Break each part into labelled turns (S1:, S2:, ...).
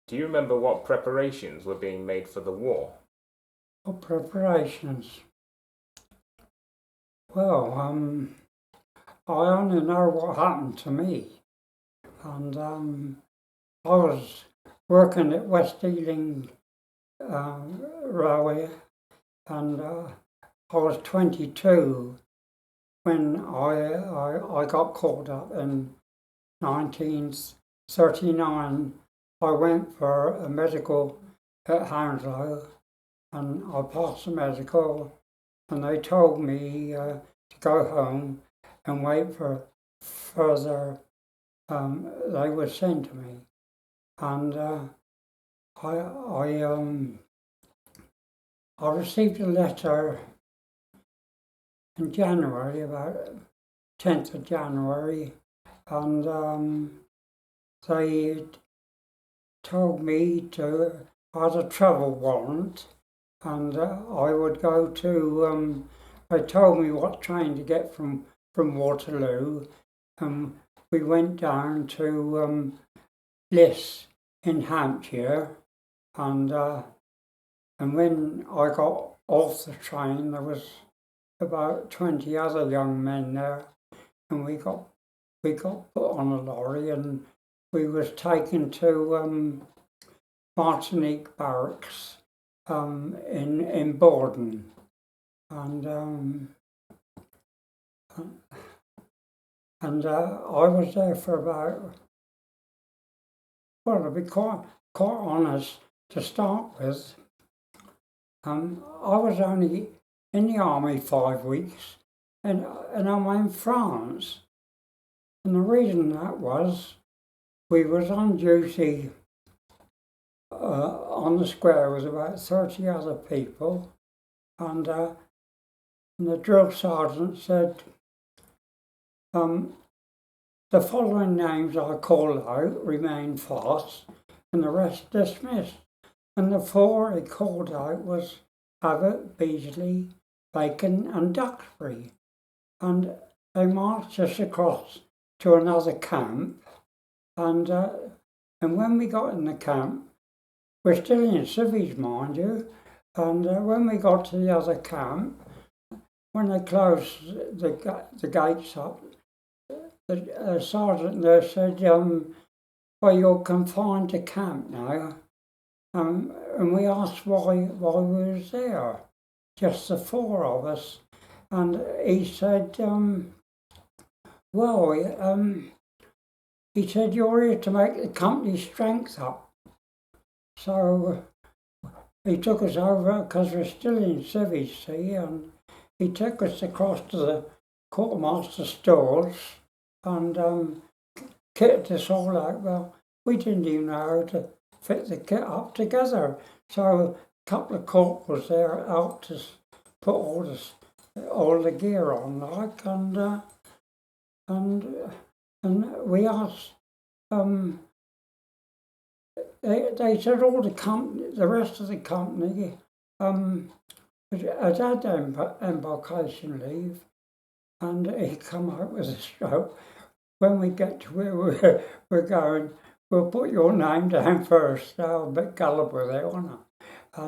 S1: Do you remember what preparations were being made for the war?
S2: What preparations? Well, I only know what happened to me. And I was working at West Ealing Railway, and I was 22 when I got called up in 1939. I went for a medical at Hounslow, and I passed the medical, and they told me to go home and wait for further. They would send to me, and I received a letter in January, about 10th of January, and they told me I had a travel warrant, and I would go to. They told me what train to get from Waterloo, and we went down to Liss in Hampshire, and when I got off the train, there was about 20 other young men there, and we got put on a lorry, and we was taken to Martinique barracks in Borden, and I was there for about, well, to be quite honest, to start with, I was only in the army 5 weeks, and I'm in France. And the reason that was, we was on duty on the square with about 30 other people, and the drill sergeant said, the following names I call out remain false, and the rest dismissed. And the 4 he called out was Abbott, Beesley, Bacon and Duxbury. And they marched us across to another camp, and when we got in the camp, we're still in civvies, mind you, and when we got to the other camp, when they closed the gates up, the sergeant there said, well, you're confined to camp now. And we asked why we was there, just the 4 of us. And he said, he said, you're here to make the company's strength up. So he took us over, because we're still in civvies, see, and he took us across to the quartermaster's stores and kitted us all out. Well, we didn't even know how to fit the kit up together. So a couple of corporals there helped us put all the gear on, like, and we asked. They said all the rest of the company had had embarkation leave, and he come out with a stroke. When we get to where we're going, we'll put your name down first. I was a bit gullible there, wasn't I?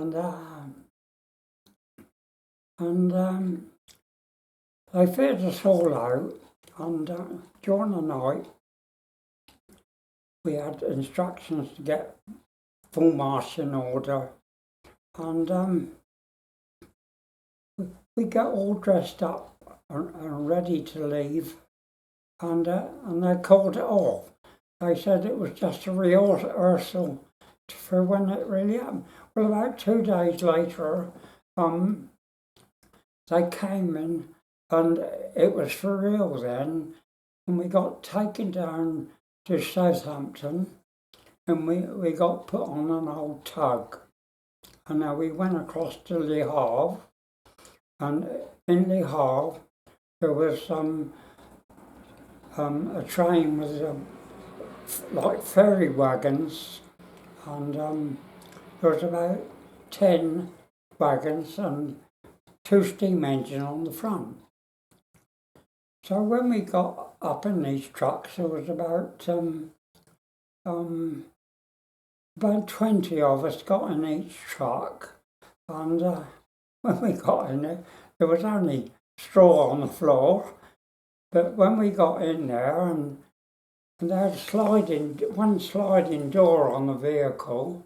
S2: And they fitted us all out, and during the night we had instructions to get full march in order, and we got all dressed up and ready to leave, and they called it off. They said it was just a rehearsal for when it really happened. Well, about 2 days later, they came in, and it was for real then, and we got taken down to Southampton, and we got put on an old tug, and now we went across to Le Havre, and in Le Havre there was a train with like ferry wagons, and there was about 10 wagons and 2 steam engines on the front. So when we got up in these trucks, there was about about 20 of us got in each truck, and when we got in it, there was only straw on the floor. But when we got in there, and they had one sliding door on the vehicle,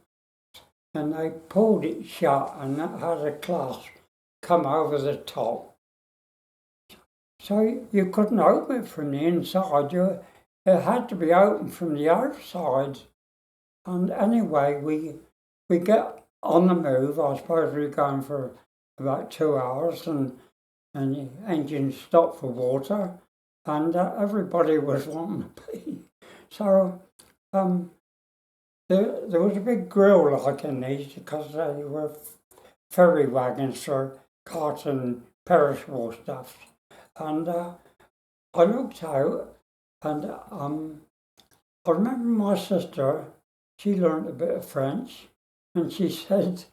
S2: and they pulled it shut, and that had a clasp come over the top. So you couldn't open it from the inside. It had to be opened from the outside. And anyway, we get on the move. I suppose we were going for about 2 hours, and the engine stopped for water, and everybody was wanting to pee. So there was a big grill like in these, because they were ferry wagons for carting perishable stuff. And I looked out, and I remember my sister, she learned a bit of French, and she said,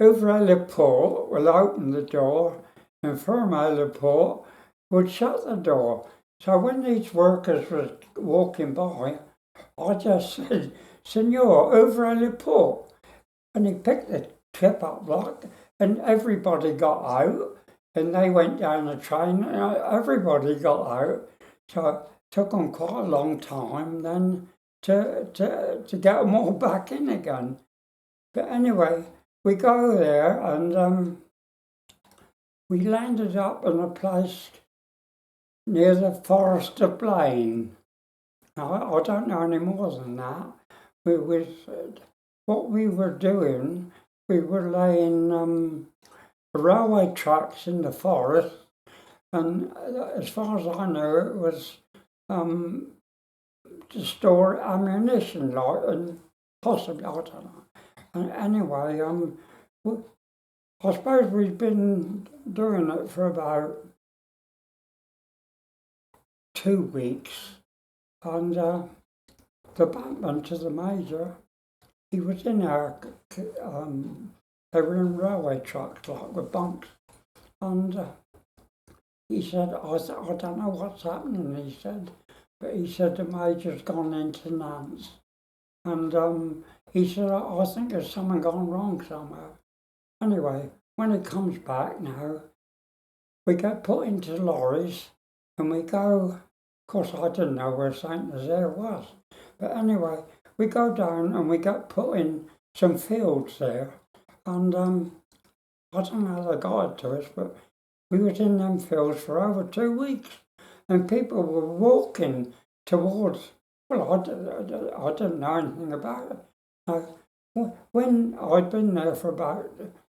S2: "Ouvrez la porte," will open the door, and fermez la porte would shut the door. So when these workers were walking by, I just said, "Senor, ouvrez la porte." And he picked the tip up like, and everybody got out. And they went down the train, and everybody got out. So it took them quite a long time then to get them all back in again. But anyway, we go there, and we landed up in a place near the forest of Blain. Now, I don't know any more than that. What we were doing, we were laying railway tracks in the forest, and as far as I know, it was to store ammunition, like, and possibly, I don't know. And anyway, I suppose we've been doing it for about 2 weeks, and the batman to the major, he was in our they were in railway trucks, like with bunks. And he said, I don't know what's happening, he said. But he said the major's gone into Nantes. And he said, I think there's something gone wrong somewhere. Anyway, when he comes back now, we get put into lorries, and we go, of course I didn't know where Saint-Nazaire was. But anyway, we go down and we get put in some fields there. And I don't know how they got it to us, but we was in them fields for over 2 weeks, and people were walking towards. Well, I didn't know anything about it. Now, when I'd been there for about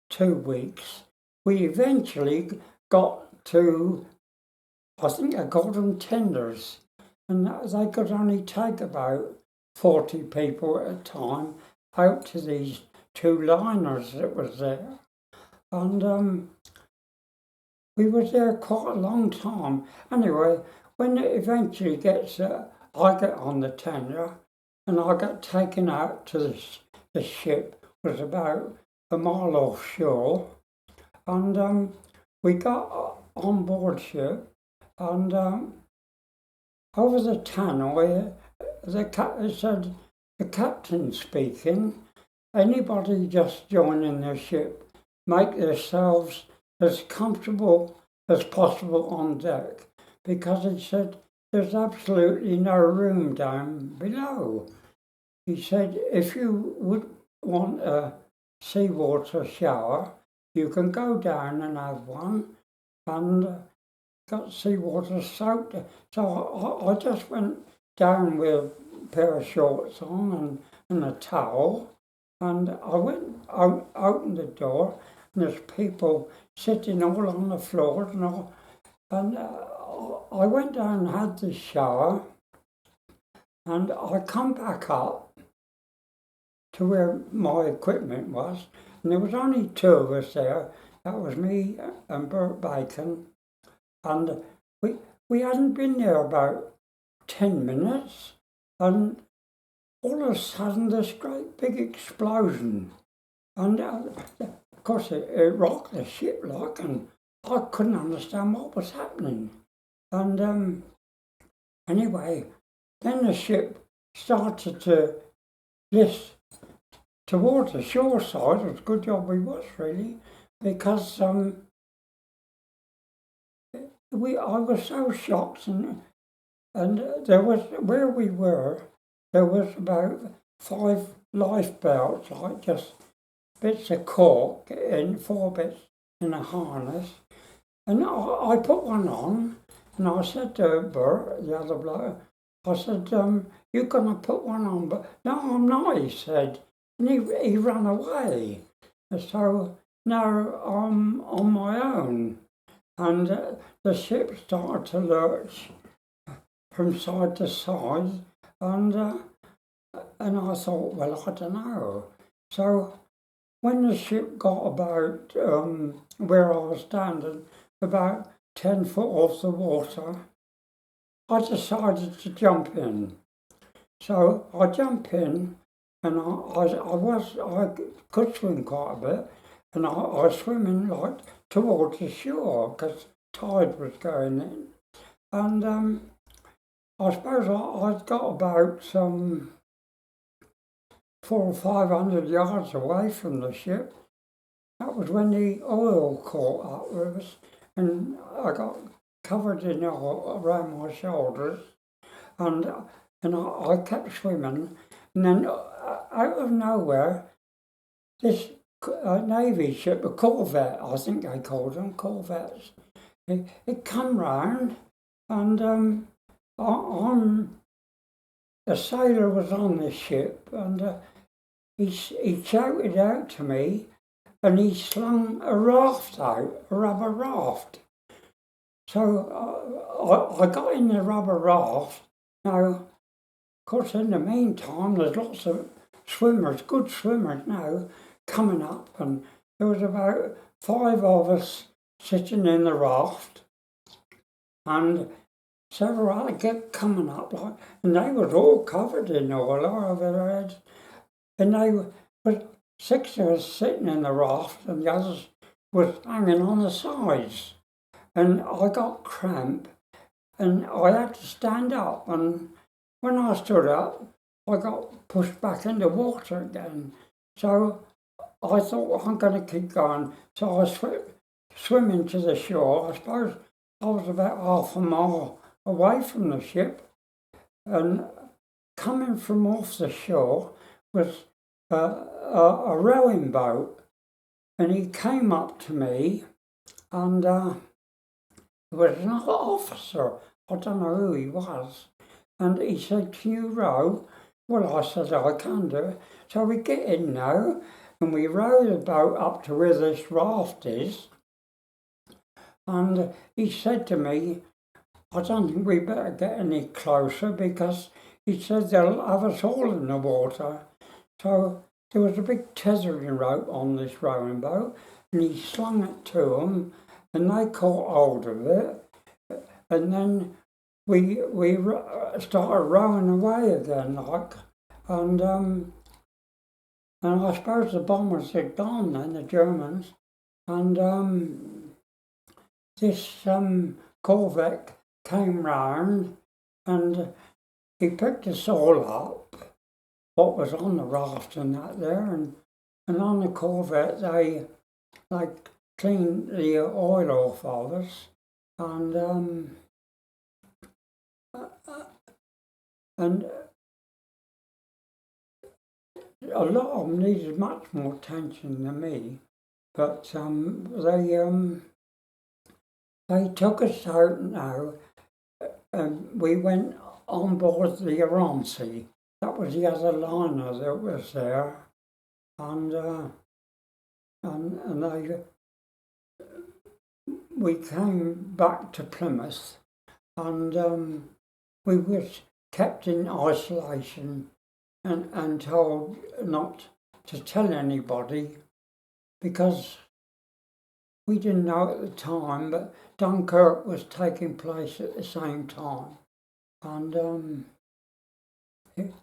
S2: 2 weeks, we eventually got to, I think I called them tenders, and they could only take about 40 people at a time out to these 2 liners that was there. And we were there quite a long time. Anyway, when it eventually gets, I get on the tender, and I got taken out to the ship, was about a mile offshore, and we got on board ship, and over the tannoy, it said, "The captain speaking. Anybody just joining the ship, make themselves as comfortable as possible on deck," because he said there's absolutely no room down below. He said if you would want a seawater shower, you can go down and have one, and got seawater soaked. So I just went down with a pair of shorts on and a towel. And I went out, opened the door, and there's people sitting all on the floor and all. And I went down and had the shower, and I come back up to where my equipment was, and there was only 2 of us there. That was me and Bert Bacon, and we hadn't been there about 10 minutes, and all of a sudden, this great big explosion, and of course it rocked the ship like, and I couldn't understand what was happening. And anyway, then the ship started to list towards the shore side. It was a good job we was, really, because I was so shocked, and there was, where we were, there was about 5 lifebelts, like just bits of cork in 4 bits in a harness. And I put one on, and I said to Bert, the other bloke, I said, you're going to put one on, but no, I'm not, he said. And he ran away. So now I'm on my own. And the ship started to lurch from side to side, and I thought, well, I don't know. So when the ship got about where I was standing, about 10 foot off the water, I decided to jump in. So I jumped in, and I could swim quite a bit, and I was swimming like towards the shore because tide was going in. And I suppose I'd got about 400 or 500 yards away from the ship. That was when the oil caught up with us, and I got covered in oil around my shoulders, and I kept swimming, and then out of nowhere, this Navy ship, a corvette, I think they called them, corvettes, it come round, and a sailor was on the ship, and he shouted out to me, and he slung a raft out, a rubber raft. So I got in the rubber raft. Now, of course, in the meantime, there's lots of swimmers, good swimmers now, coming up, and there was about 5 of us sitting in the raft, and several others kept coming up, and they was all covered in oil over their heads, and they were 6 of us sitting in the raft, and the others was hanging on the sides, and I got cramp, and I had to stand up, and when I stood up, I got pushed back in the water again. So I thought, I'm going to keep going. So I was swimming to the shore. I suppose I was about half a mile away from the ship, and coming from off the shore was a rowing boat, and he came up to me, and it was an officer. I don't know who he was, and he said, "Can you row?" Well, I said, "I can do it." So we get in now, and we row the boat up to where this raft is, and he said to me, "I don't think we better get any closer," because he said they'll have us all in the water. So there was a big tethering rope on this rowing boat, and he slung it to them, and they caught hold of it, and then we started rowing away again, like, and I suppose the bombers had gone then, the Germans, and this corvette came round, and he picked us all up, what was on the raft and that there, and on the corvette they cleaned the oil off of us, and a lot of them needed much more attention than me, but they took us out now, and we went on board the Irancy. That was the other liner that was there, and we came back to Plymouth, and we was kept in isolation and told not to tell anybody, because we didn't know at the time, but Dunkirk was taking place at the same time, and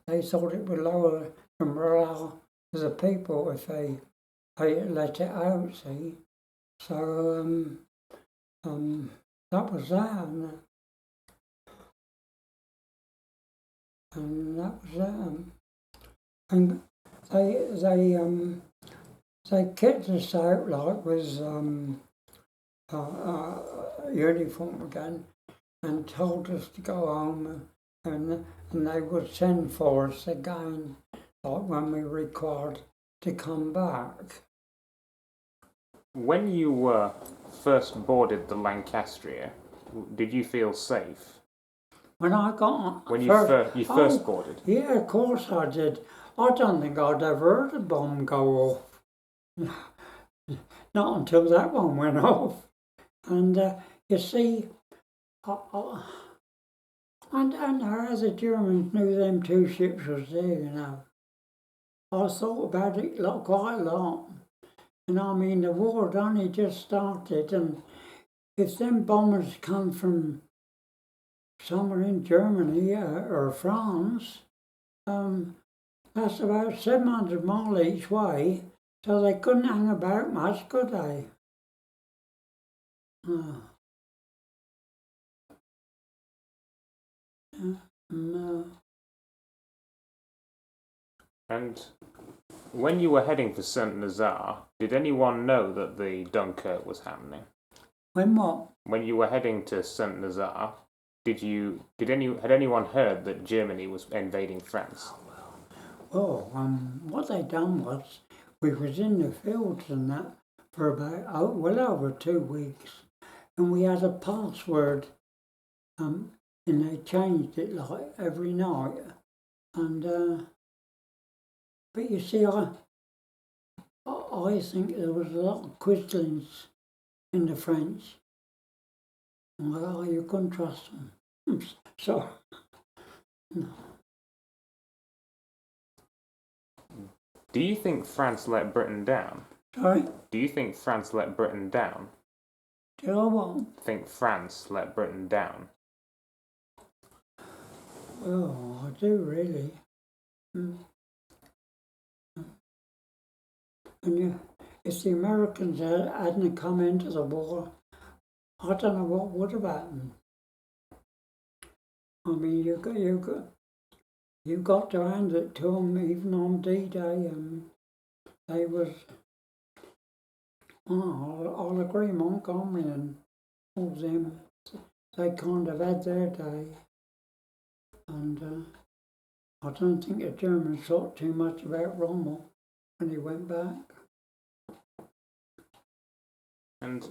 S2: they thought it would lower the morale of the people if they let it out, see. So that was that, and that was that. And they kicked us out like with uniform again, and told us to go home, and they would send for us again, like when we required to come back.
S1: When you first boarded the Lancastria, did you feel safe?
S2: When I got on,
S1: When you first boarded?
S2: Yeah, of course I did. I don't think I'd ever heard a bomb go off. Not until that one went off. And you see, I don't know how the Germans knew them two ships was there, you know. I thought about it quite a lot. And I mean, the war had only just started, and if them bombers come from somewhere in Germany or France, that's about 700 miles each way, so they couldn't hang about much, could they? No.
S1: And when you were heading for Saint-Nazaire, did anyone know that the Dunkirk was happening?
S2: When what?
S1: When you were heading to Saint-Nazaire, had anyone heard that Germany was invading France?
S2: What they done was, we was in the fields and that for about well over 2 weeks, and we had a password, and they changed it like every night, and but you see, I think there was a lot of quislings in the French. You couldn't trust them. So, no.
S1: Do you think France let Britain down?
S2: Sorry?
S1: Do you think France let Britain down?
S2: Do I what?
S1: Think France let Britain down?
S2: Well, I do really. And if the Americans hadn't come into the war, I don't know what would have happened. I mean, you got to hand it to them, even on D-Day, and they was. I'll agree, Montgomery and all them. They kind of had their day, and I don't think the Germans thought too much about Rommel when he went back.
S1: And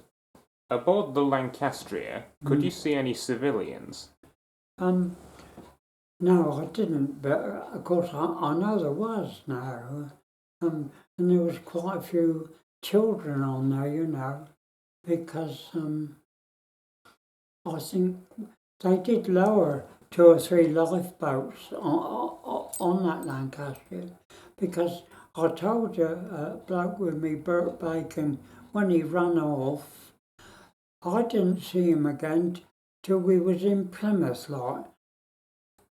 S1: aboard the Lancastria, could you see any civilians?
S2: No, I didn't, but of course I know there was now, and there was quite a few children on there, you know, because I think they did lower 2 or 3 lifeboats on that Lancastria, because I told you, a bloke with me, Bert Bacon, when he ran off, I didn't see him again till we was in Plymouth, like.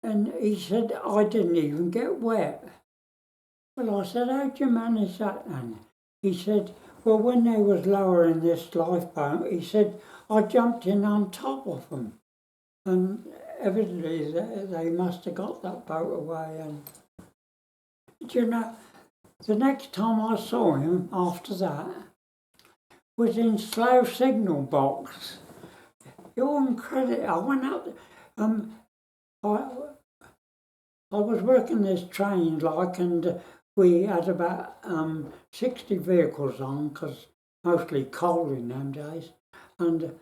S2: And he said, I didn't even get wet. Well, I said, how'd you manage that then? He said, well, when they was lowering this lifeboat, he said, I jumped in on top of them. And evidently they must have got that boat away. And, you know, the next time I saw him after that was in Slough signal box. You wouldn't credit it. I went up, I was working this train, like, and we had about 60 vehicles on, because mostly coal in them days, and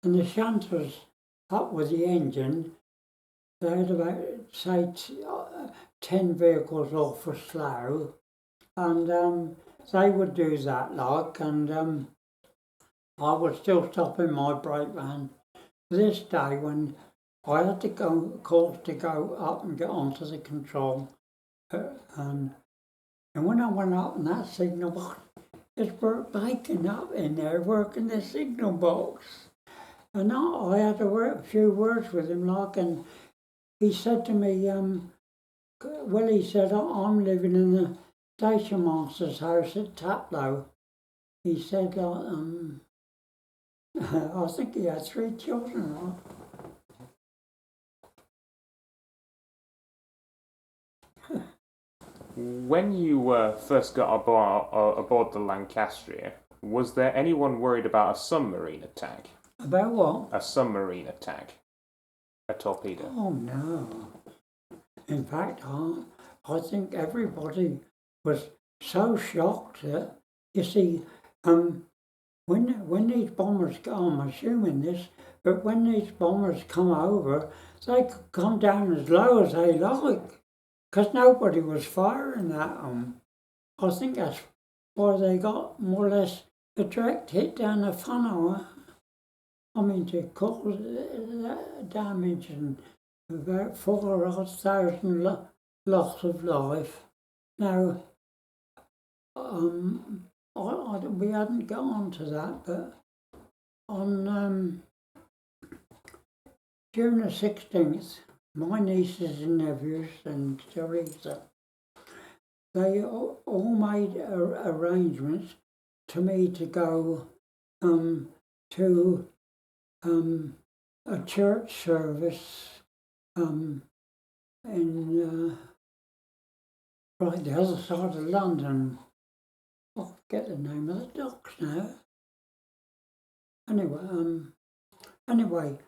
S2: the shanters up with the engine, they had about, say, 10 vehicles off for Slough, and they would do that, like, and I was still stopping my brake van. This day when I had to go up and get onto the control, and when I went up in that signal box, there's Bert Bacon up in there working the signal box, and I had a few words with him, like, and he said to me, well, he said, I'm living in the station master's house at Taplow. He said, I think he had 3 children, right?
S1: When you first got aboard the Lancastria, was there anyone worried about a submarine attack?
S2: About what?
S1: A submarine attack. A torpedo.
S2: Oh no. In fact, I think everybody was so shocked that, you see, when these bombers I'm assuming this, but when these bombers come over, they could come down as low as they like, because nobody was firing at them. I think that's why they got more or less a direct hit down the funnel. I mean, to cause damage and about 4,000 loss of life. Now, we hadn't got on to that, but on June the 16th, my nieces and nephews and Teresa, they all made arrangements to me to go to a church service in right the other side of London. I forget the name of the docks now. Anyway,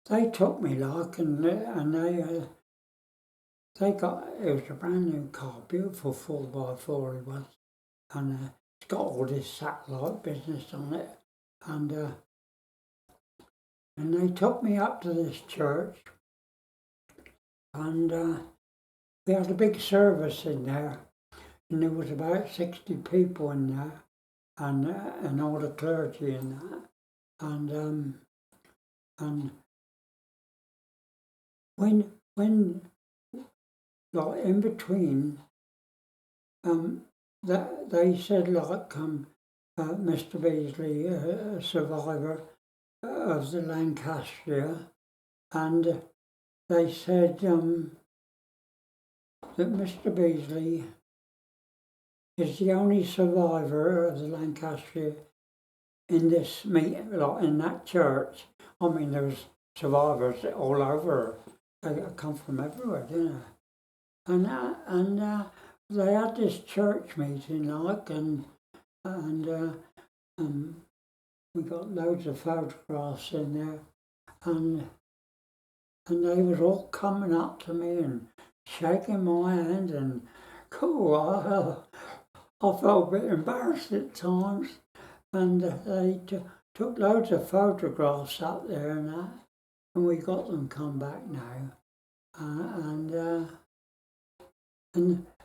S2: they took me like, and they got, it was a brand new car, beautiful 4x4 it was, and it's got all this satellite business on it, and they took me up to this church, and we had a big service in there, and there was about 60 people in there, and all the clergy in that, and when like in between, that they said like Mr. Beesley, a survivor of the Lancastria, and they said that Mr. Beesley is the only survivor of the Lancastria in this meeting, like in that church. I mean, there was survivors all over. They come from everywhere, didn't they? And they had this church meeting, like, and we got loads of photographs in there, and they was all coming up to me and shaking my hand, and cool. I felt a bit embarrassed at times, and they took loads of photographs up there and that, and we got them come back now, and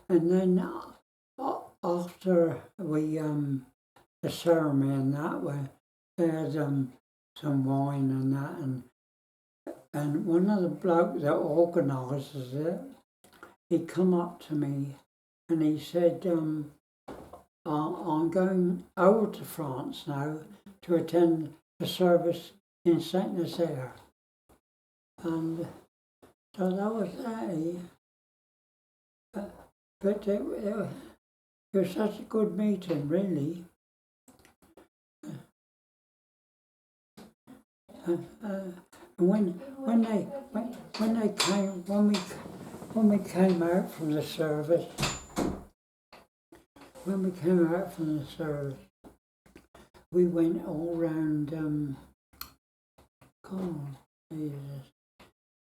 S2: then after we the ceremony and that, where they had some wine and that, and one of the blokes that organises it, he come up to me and he said, I'm going over to France now to attend the service in Saint-Nazaire. And so that was that. But it was such a good meeting, really. When we came out from the service, we went all round.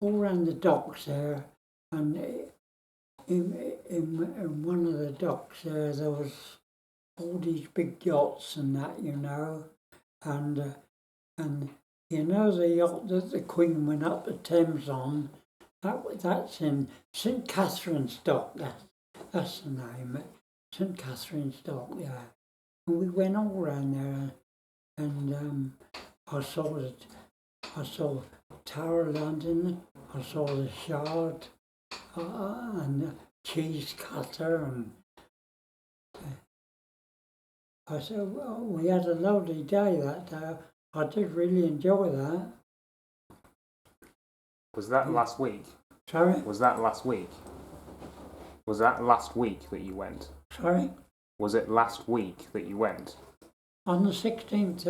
S2: All round the docks there, and in one of the docks there was all these big yachts and that, you know, and you know the yacht that the Queen went up the Thames on, that's in St. Catherine's Dock. That's the name, St. Catherine's Dock, yeah. And we went all round there, and I saw Tower of London, I saw the Shard, and the cheese cutter, and I said, well, we had a lovely day that day. I did really enjoy that.
S1: Was that last week?
S2: Sorry?
S1: Was that last week? Was that last week that you went?
S2: Sorry?
S1: Was it last week that you went?
S2: On the 16th,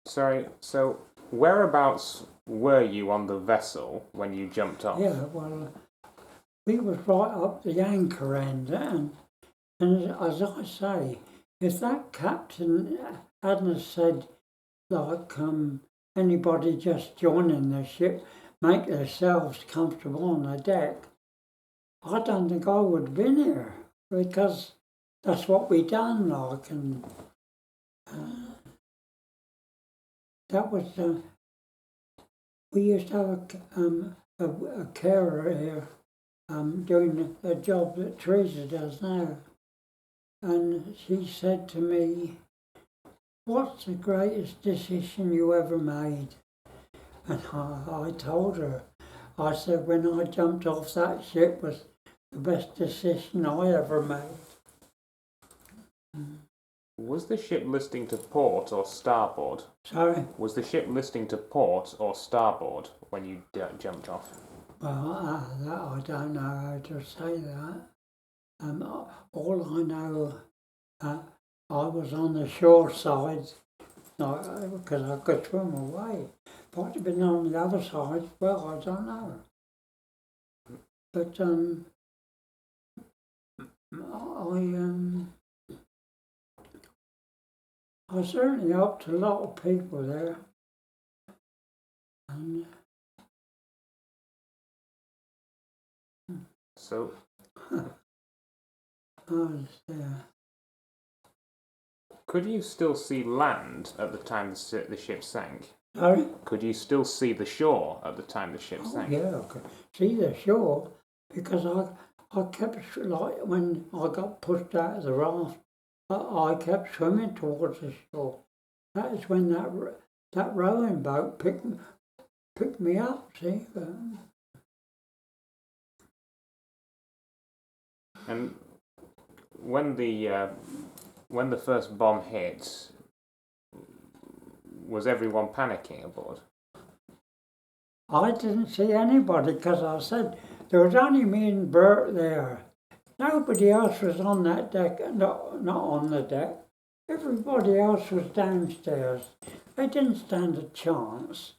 S1: Sorry, so whereabouts were you on the vessel when you jumped off?
S2: Yeah, well, we was right up the anchor end, and as I say, if that captain hadn't said, like, anybody just joining the ship, make themselves comfortable on the deck, I don't think I would have been here, because that's what we done, like, and that was, we used to have a carer here doing a job that Teresa does now. And she said to me, "What's the greatest decision you ever made?" And I told her, I said, when I jumped off that ship was the best decision I ever made.
S1: Was the ship listing to port or starboard?
S2: Sorry?
S1: Was the ship listing to port or starboard when you jumped off?
S2: Well, that I don't know how to say that. All I know, I was on the shore side because I could swim away. If I'd have been on the other side, well, I don't know. But I certainly helped a lot of people there. And
S1: So,
S2: I was there.
S1: could you still see land at the time the ship sank?
S2: Sorry?
S1: Could you still see the shore at the time the ship sank?
S2: Yeah, I could see the shore because I kept, like, when I got pushed out of the raft, I kept swimming towards the shore. That is when that rowing boat picked me up, see?
S1: And when the first bomb hit, was everyone panicking aboard?
S2: I didn't see anybody because I said there was only me and Bert there. Nobody else was on that deck, not on the deck. Everybody else was downstairs. They didn't stand a chance.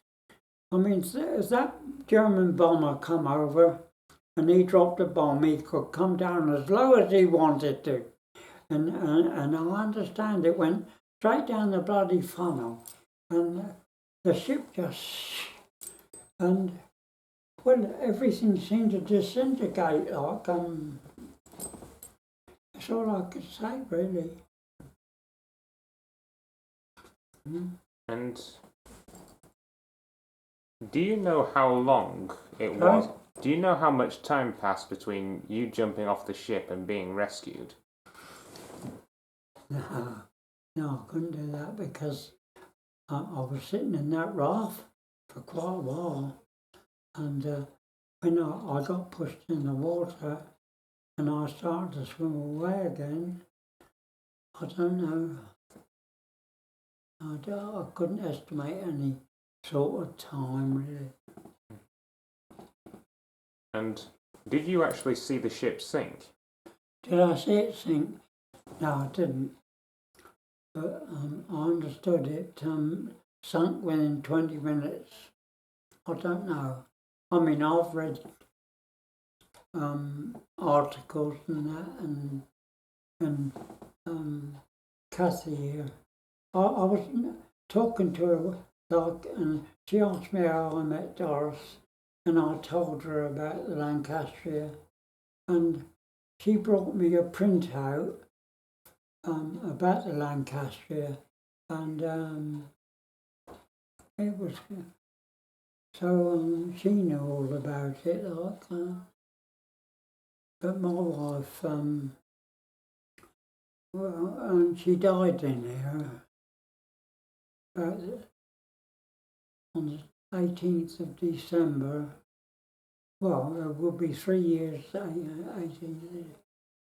S2: I mean, if that German bomber come over and he dropped a bomb, he could come down as low as he wanted to. And I understand it went straight down the bloody funnel. And the ship just... And, well, everything seemed to disintegrate, like, that's all I could say, really.
S1: And do you know how long it was? Do you know how much time passed between you jumping off the ship and being rescued?
S2: No, I couldn't do that because I was sitting in that raft for quite a while, and when I got pushed in the water and I started to swim away again, I don't know. I couldn't estimate any sort of time, really.
S1: And did you actually see the ship sink?
S2: Did I see it sink? No, I didn't. But I understood it sunk within 20 minutes. I don't know. I mean, I've read articles and that, and Kathy here. I was talking to her, like, and she asked me how I met Doris, and I told her about the Lancastria, and she brought me a printout about the Lancastria, and it was so she knew all about it, like. But my wife, she died in here on the 18th of December. Well, it will be 3 years, 18th of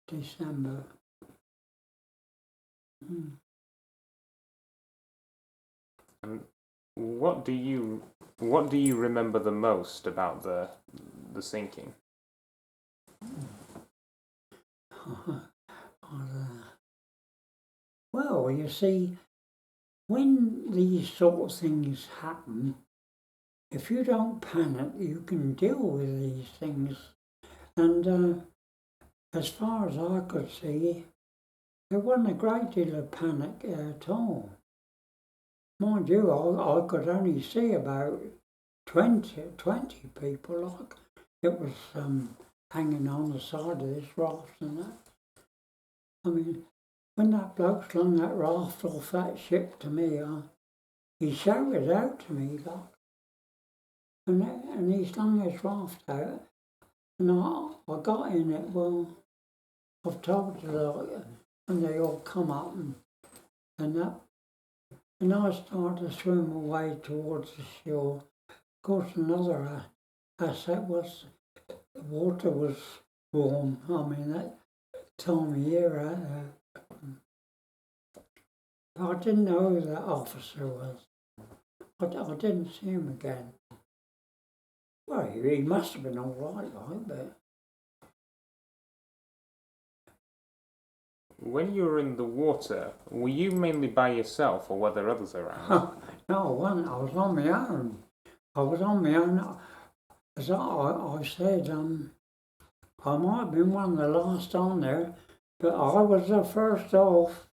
S2: December.
S1: And what do you remember the most about the sinking?
S2: Well, you see, when these sort of things happen, if you don't panic, you can deal with these things. And as far as I could see, there wasn't a great deal of panic at all. Mind you, I could only see about 20 people, like it was hanging on the side of this raft and that. I mean, when that bloke slung that raft off that ship to me, he shouted out to me, like, and he slung this raft out, and I got in it. Well, I've told you, like, and they all come up and that. And I started to swim away towards the shore. Of course, another asset was the water was warm. I mean, that time of year out there. I didn't know who that officer was. I didn't see him again. Well, he must have been all right, like, but...
S1: When you were in the water, were you mainly by yourself or were there others around?
S2: No, I wasn't. I was on my own. As I said, I might have been one of the last on there, but I was the first off.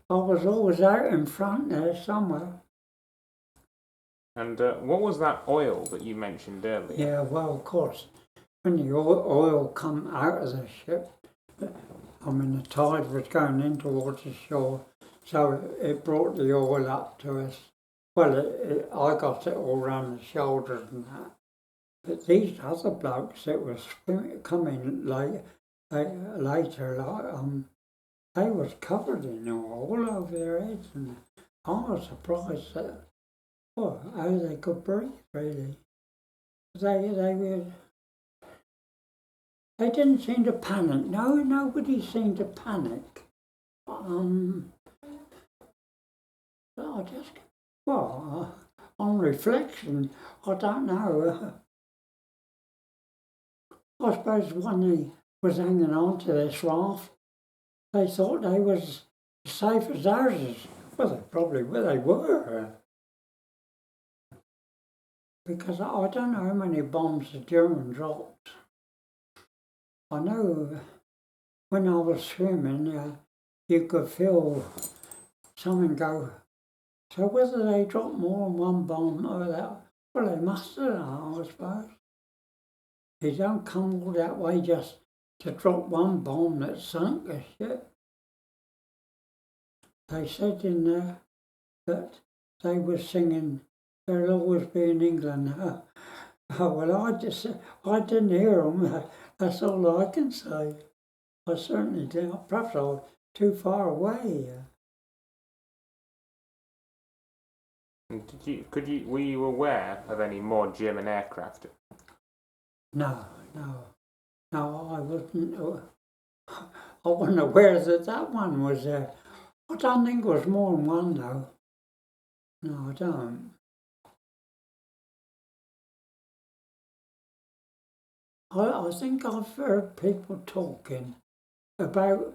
S2: I was always out in front there somewhere.
S1: And what was that oil that you mentioned earlier?
S2: Yeah, well, of course, when the oil come out of the ship, I mean, the tide was going in towards the shore, so it brought the oil up to us. Well, I got it all round the shoulders and that. But these other blokes that were coming later, like, they was covered in oil all over their heads, and I was surprised that, well, how they could breathe, really. They didn't seem to panic. No, nobody seemed to panic. I just, well, on reflection, I don't know. I suppose when they was hanging on to this raft, they thought they was as safe as ours. Well, they probably were. Because I don't know how many bombs the German dropped. I know when I was swimming, you could feel something go. So whether they dropped more than one bomb or that, well, they must have done, I suppose. You don't come all that way just to drop one bomb that sunk a ship. They said in there that they were singing, "There'll always be in England." Well, I didn't hear them. That's all I can say. I certainly didn't. Perhaps I was too far away.
S1: Were you aware of any more German aircraft?
S2: No, I wasn't. I wasn't aware that one was there. I don't think there was more than one though. No, I don't. I think I've heard people talking about,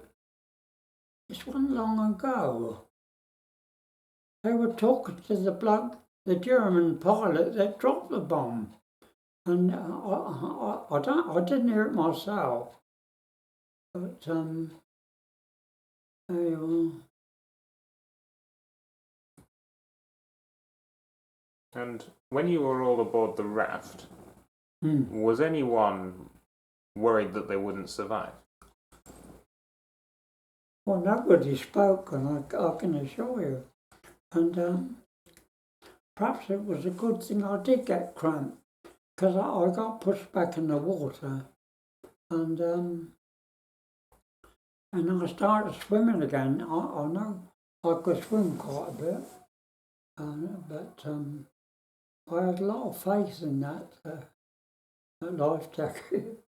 S2: this wasn't long ago. They were talking to the bloke, the German pilot that dropped the bomb. And I didn't hear it myself. But, there you
S1: are. And when you were all aboard the raft, was anyone worried that they wouldn't survive?
S2: Well, nobody spoke, and I can assure you. And perhaps it was a good thing I did get cramped, because I got pushed back in the water, and I started swimming again. I know I could swim quite a bit, but I had a lot of faith in that life jacket.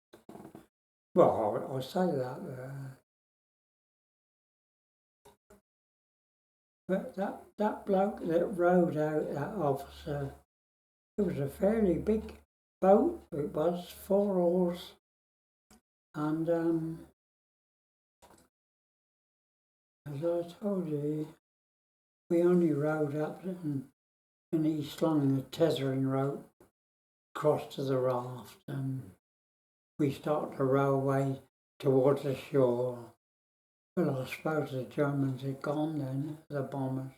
S2: Well, I say that. But that bloke that rowed out, that officer, it was a fairly big boat. It was 4 oars, and as I told you, we only rowed up and he slung the tethering rope across to the raft, and we started to row away towards the shore. Well, I suppose the Germans had gone then, the bombers.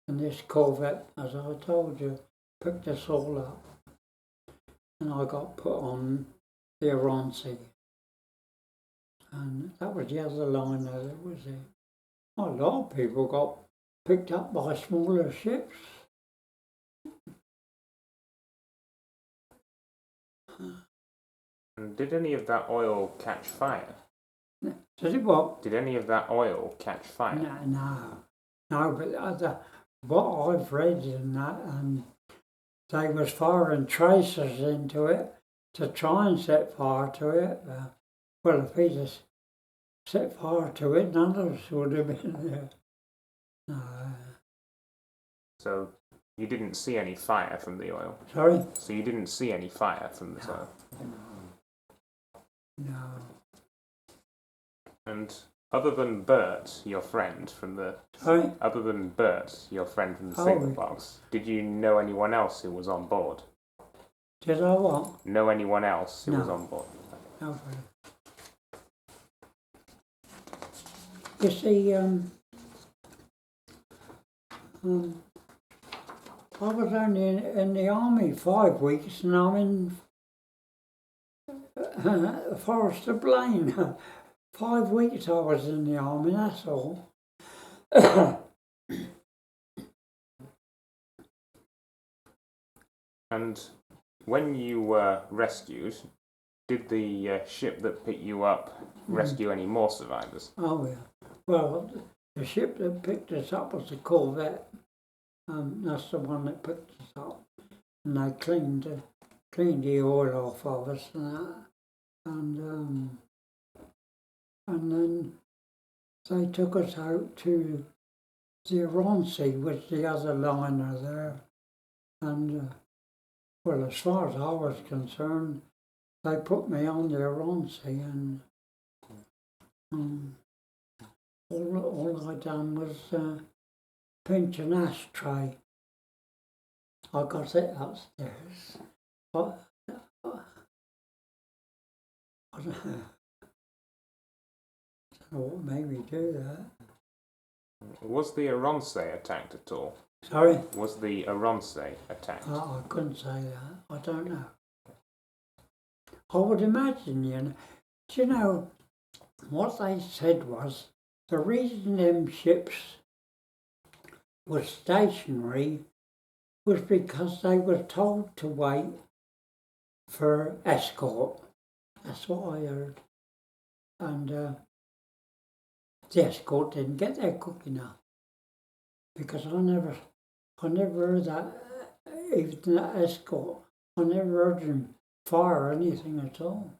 S2: And this corvette, as I told you, picked us all up. And I got put on the Ronsi. And that was the other liner that was there. A lot of people got picked up by smaller ships.
S1: And did any of that oil catch fire?
S2: Did it what?
S1: Did any of that oil catch fire?
S2: No, but what I've read in that, and they was firing tracers into it to try and set fire to it. Well, if he'd have set fire to it, none of us would have been there. No.
S1: So you didn't see any fire from the oil?
S2: Sorry?
S1: So you didn't see any fire from the oil?
S2: No.
S1: And other than Bert, your friend from the...
S2: Sorry?
S1: Other than Bert, your friend from the
S2: Oh.
S1: signal box, did you know anyone else who was on board?
S2: Did I what?
S1: Know anyone else who
S2: No.
S1: was on board?
S2: No. You see, I was only in the army 5 weeks, and I'm in the forest of Blain. 5 weeks I was in the army, that's all.
S1: And when you were rescued, did the ship that picked you up rescue any more survivors?
S2: Oh yeah. Well, the ship that picked us up was a corvette. That's the one that picked us up, and they cleaned the oil off of us and that, and then they took us out to the Ronsi, which the other liner there, and well, as far as I was concerned, they put me on the Ronsi, and all I done was pinch an ashtray. I got it upstairs. But I don't know what made me do that.
S1: Was the Aronse attacked at all?
S2: Sorry?
S1: Was the Aronse attacked?
S2: I couldn't say that. I don't know. I would imagine, do you know, what they said was the reason them ships were stationary was because they were told to wait for escort. That's what I heard. And the escort didn't get there quick enough. Because I never heard that, even that escort, I never heard them fire anything at all.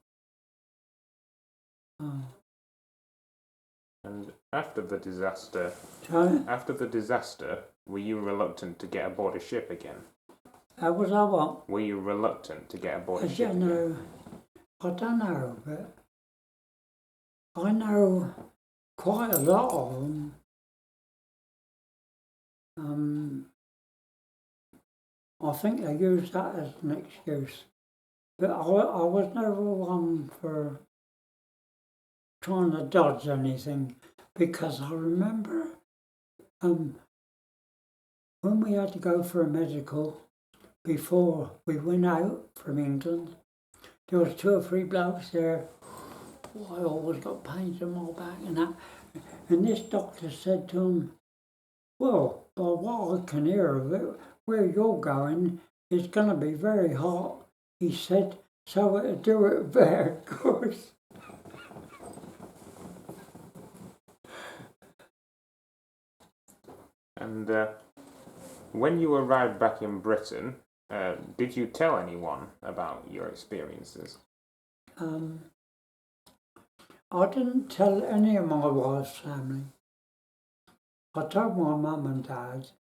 S1: And after the disaster, were you reluctant to get aboard a ship again?
S2: Was I what?
S1: Were you reluctant to get aboard a ship again?
S2: No, I don't know, but I know quite a lot of them. I think they use that as an excuse. But I was never one for trying to dodge anything, because I remember when we had to go for a medical before we went out from England, there was 2 or 3 blokes there. Oh, I always got pains in my back and that. And this doctor said to him, well, by what I can hear of it, where you're going, it's going to be very hot. He said, so it'll do it there, of course.
S1: And when you arrived back in Britain, did you tell anyone about your experiences?
S2: I didn't tell any of my wife's family. I told my mum and dad,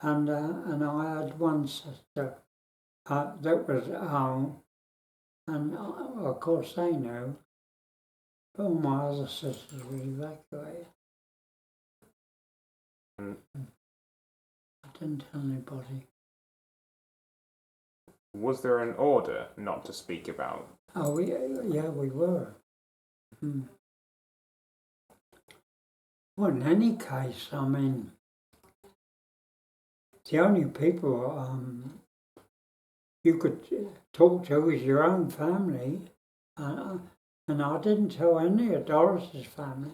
S2: and I had one sister that was at home, and of course they knew, but all my other sisters were evacuated. I didn't tell anybody.
S1: Was there an order not to speak about?
S2: Oh, yeah, we were. Well, in any case, I mean, the only people you could talk to was your own family, and I didn't tell any of Doris's family.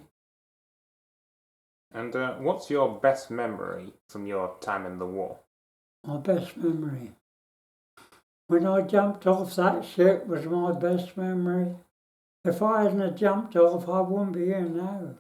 S1: And what's your best memory from your time in the war?
S2: My best memory. When I jumped off that ship was my best memory. If I hadn't have jumped off, I wouldn't be here now.